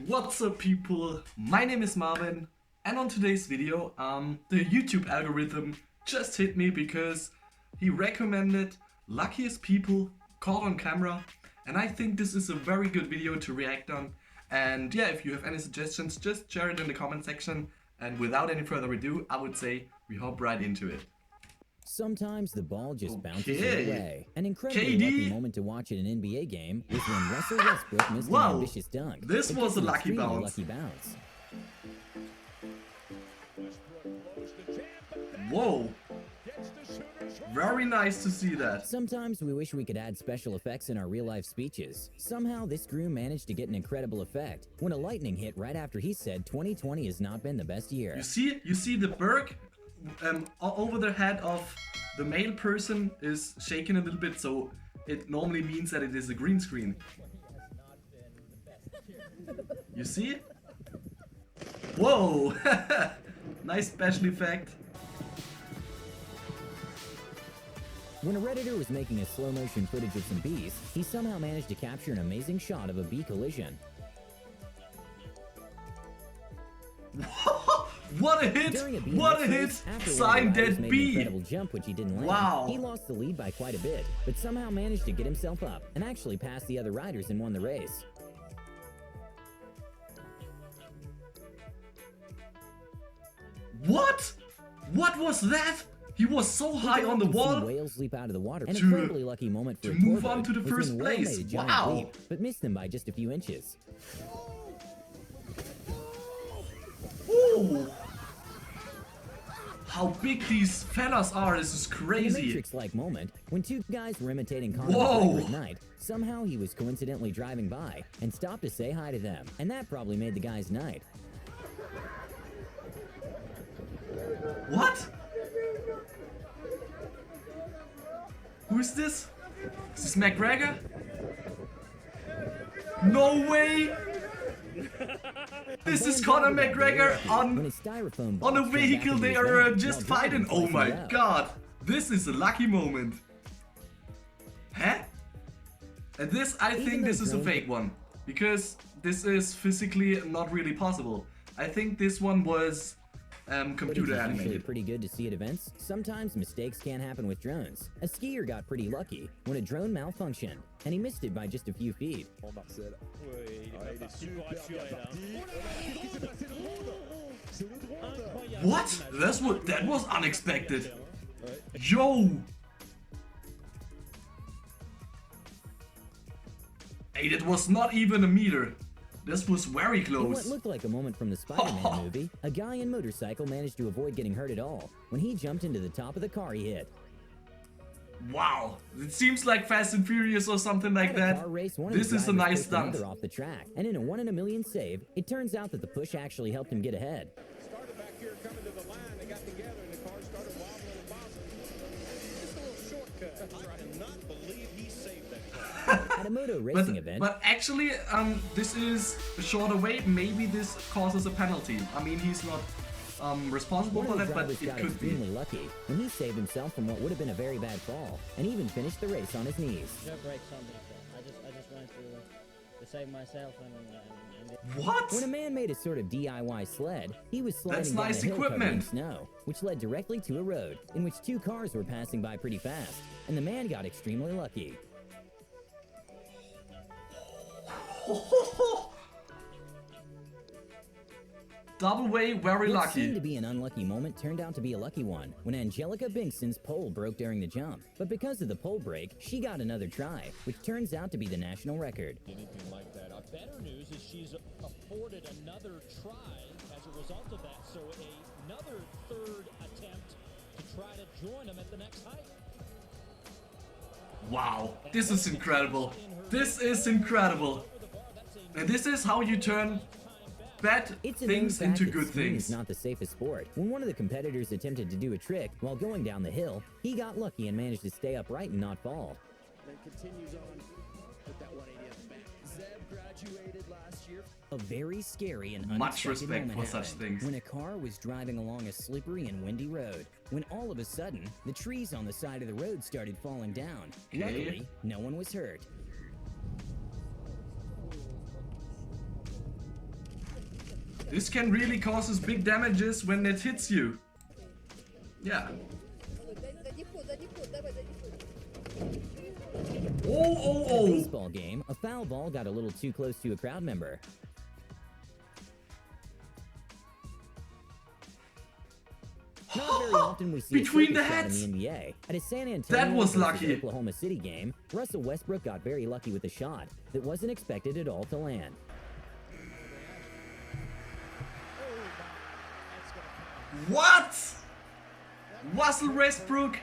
What's up, people? My name is Marvin, and on today's video, the YouTube algorithm just hit me because he recommended luckiest people caught on camera, and I think this is a very good video to react on. And yeah, if you have any suggestions, just share it in the comment section. And without any further ado, I would say we hop right into it. Sometimes the ball just bounces away. An incredibly lucky moment to watch at an NBA game was when Russell Westbrook missed an ambitious dunk. This was a lucky bounce. Whoa. Very nice to see that. Sometimes we wish we could add special effects in our real-life speeches. Somehow this groom managed to get an incredible effect when a lightning hit right after he said 2020 has not been the best year. You see the Berg over the head of the male person is shaking a little bit, so it normally means that it is a green screen. You see? Whoa! Nice special effect. When a Redditor was making a slow motion footage of some bees, he somehow managed to capture an amazing shot of a bee collision. What a hit! What a hit! Sign dead bee! Incredible jump which he didn't land. Wow! He lost the lead by quite a bit, but somehow managed to get himself up and actually passed the other riders and won the race. What? What was that? He was so high on the wall. Whales leap out of the water. An incredibly lucky moment for to move on to the first place. Wow! Leap, but missed them by just a few inches. Ooh. How big these fellas are, this is crazy. In a Matrix-like moment, when two guys were imitating Conor McGregor at night, somehow he was coincidentally driving by and stopped to say hi to them, and that probably made the guy's night. What? Who's this? Is this McGregor? No way! This is Conor McGregor on a vehicle they are just fighting. Oh my god! This is a lucky moment. Huh? And this, I think this is a fake one. Because this is physically not really possible. I think this one was computer animated. It's pretty good to see at events. Sometimes mistakes can happen with drones. A skier got pretty lucky when a drone malfunctioned, and he missed it by just a few feet. What? That was unexpected. Yo! Hey, that was not even a meter. This was very close. In what looked like a moment from the Spider-Man movie, a guy in motorcycle managed to avoid getting hurt at all when he jumped into the top of the car he hit. Wow, it seems like Fast and Furious or something like that. This is a nice stunt. Off the track, and in a 1 in a million save, it turns out that the push actually helped him get ahead. Started back here coming to the line, they got together and the car started wobbling and bobbling. Just a little shortcut. I cannot believe he saved that car. At a moto racing event. But actually, this is a shorter way. Maybe this causes a penalty. I mean, he's not responsible for that, but it could be. Extremely lucky when he saved himself from what would have been a very bad fall, and even finished the race on his knees. No brakes on me. I just went to save myself and What? When a man made a sort of DIY sled, he was sliding down a hill covered in snow, which led directly to a road in which two cars were passing by pretty fast, and the man got extremely lucky. Double way, very lucky. What seemed to be an unlucky moment turned out to be a lucky one when Angelica Bingston's pole broke during the jump. But because of the pole break, she got another try, which turns out to be the national record. Anything like that. Better news is she's afforded another try as a result of that. So another third attempt to try to join them at the next height. Wow, this is incredible. This is incredible. And this is how you turn bad things into good things. It's not the safest sport. When one of the competitors attempted to do a trick while going down the hill, he got lucky and managed to stay upright and not fall. Then continues on with that 180 at the back. Zeb graduated last year. A very scary and much unexpected respect moment for such things. When a car was driving along a slippery and windy road, when all of a sudden the trees on the side of the road started falling down. Luckily, no one was hurt. This can really causes big damages when it hits you. Yeah. Oh. In a baseball game, a foul ball got a little too close to a crowd member. Not very often we see Between a the shot heads. in the NBA. At a San Antonio That was versus lucky. Oklahoma City game, Russell Westbrook got very lucky with a shot that wasn't expected at all to land. What? Russell Westbrook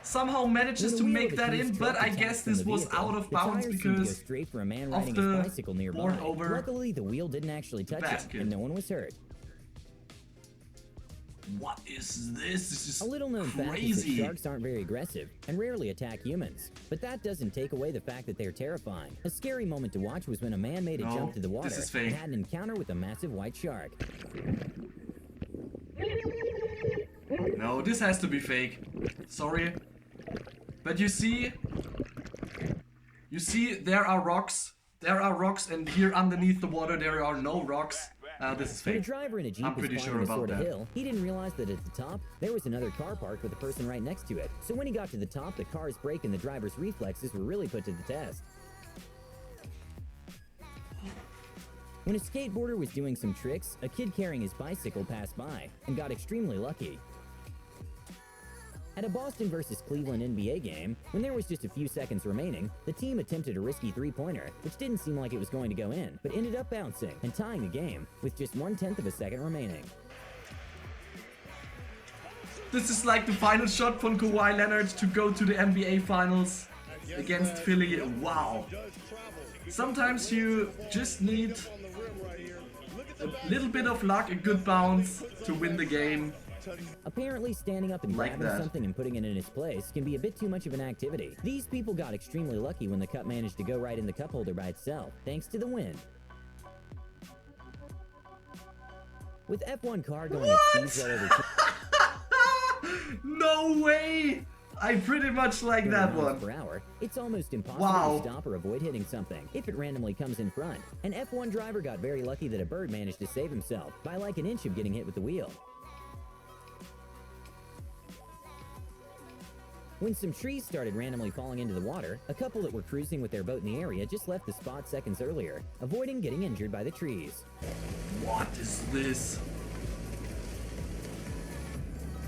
somehow manages to make that in, but I guess this was out of bounds because straight for a man of riding his the bicycle nearby. board over Luckily, the wheel didn't actually touch it, basket. and no one was hurt. What is this? This is A little known fact is that crazy. sharks aren't very aggressive and rarely attack humans. But that doesn't take away the fact that they're terrifying. A scary moment to watch was when a man made a No, jump to the water this is fake. and had an encounter with a massive white shark. No, this has to be fake. Sorry. But you see, there are rocks. There are rocks, and here underneath the water there are no rocks. This is When a fake. driver in a Jeep I'm was pretty climbing sure a about sort of that. hill, he didn't realize that at the top, there was another car parked with a person right next to it. So when he got to the top, the car's brake and the driver's reflexes were really put to the test. When a skateboarder was doing some tricks, a kid carrying his bicycle passed by and got extremely lucky. At a Boston versus Cleveland NBA game, when there was just a few seconds remaining, the team attempted a risky three-pointer, which didn't seem like it was going to go in, but ended up bouncing and tying the game with just 1/10 of a second remaining. This is like the final shot from Kawhi Leonard to go to the NBA Finals against Philly. Wow. Sometimes you just need a little bit of luck, a good bounce to win the game. Apparently, standing up and Like grabbing that. something and putting it in its place can be a bit too much of an activity. These people got extremely lucky when the cup managed to go right in the cup holder by itself, thanks to the wind. With F1 car going at speeds well over No way! I pretty much like that miles one. per hour, it's almost impossible Wow. to stop or avoid hitting something if it randomly comes in front. An F1 driver got very lucky that a bird managed to save himself by like an inch of getting hit with the wheel. When some trees started randomly falling into the water, a couple that were cruising with their boat in the area just left the spot seconds earlier, avoiding getting injured by the trees. What is this?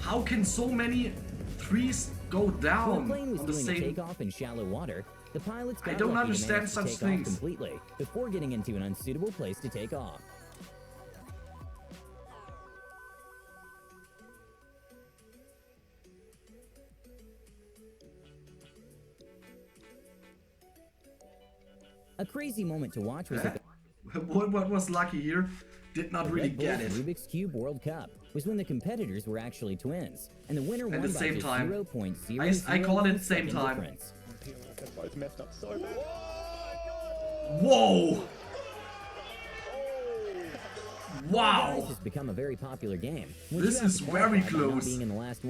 How can so many trees go When down the plane was on the doing a same... takeoff in shallow water, the pilots got I don't lucky to understand manage to such take things. off completely before getting into an unsuitable place to take off. A crazy moment to watch was at the What was lucky here? Did not really Red Bull get it. Rubik's Cube World Cup was when the competitors were actually twins, and the winner At won the by same just time. 0.001 I call it same second time. difference. It's messed up so bad. Whoa! Guys Wow! has become a very popular game. When This you have is to very qualify by not close. being in the last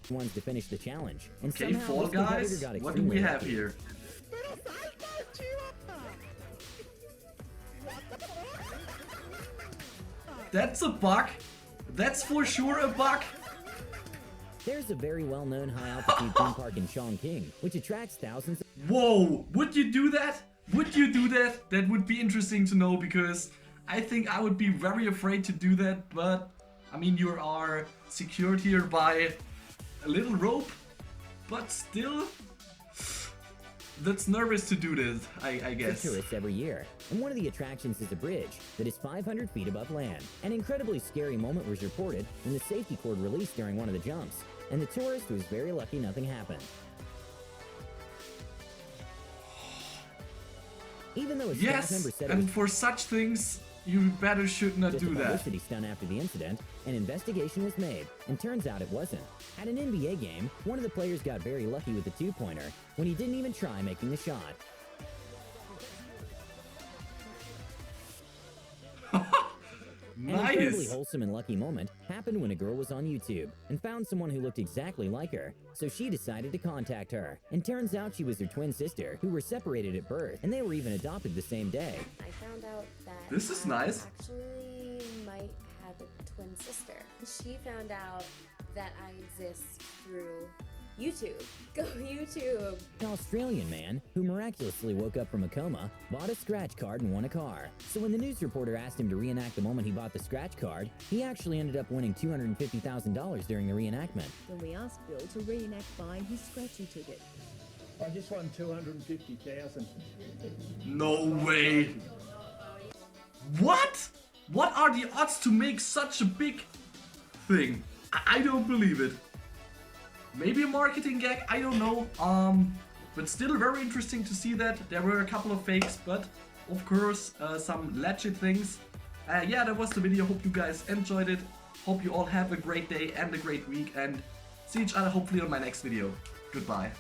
ones to finish the challenge. And Okay, somehow Fall this competitor Guys, got what do we extremely have lucky. here? That's a bug. That's for sure a bug. There's a very well-known high-altitude theme park in Chongqing, which attracts thousands of Whoa, would you do that? Would you do that? That would be interesting to know because I think I would be very afraid to do that, but I mean you are secured here by a little rope, but still that's nervous to do this, I guess. tourists every year. And one of the attractions is a bridge that is 500 feet above land. An incredibly scary moment was reported when the safety cord released during one of the jumps, and the tourist was very lucky nothing happened. Even though a staff member Yes, said it was and for such things you better should not just a do that. publicity stunt after the incident, an investigation was made, and turns out it wasn't. At an NBA game, one of the players got very lucky with the two-pointer when he didn't even try making the shot. An incredibly Nice. wholesome and lucky moment happened when a girl was on YouTube and found someone who looked exactly like her, so she decided to contact her. And turns out she was her twin sister, who were separated at birth, and they were even adopted the same day. I found out that This is I nice. actually might twin sister. She found out that I exist through YouTube. Go YouTube. An Australian man, who miraculously woke up from a coma, bought a scratch card and won a car. So when the news reporter asked him to reenact the moment he bought the scratch card, he actually ended up winning $250,000 during the reenactment. Then we asked Bill to reenact buying his scratchy ticket. I just won 250,000. No way. What? What are the odds to make such a big thing? I don't believe it. Maybe a marketing gag, I don't know. But still very interesting to see that. There were a couple of fakes, but of course some legit things. Yeah, that was the video. Hope you guys enjoyed it. Hope you all have a great day and a great week, and see each other hopefully on my next video. Goodbye.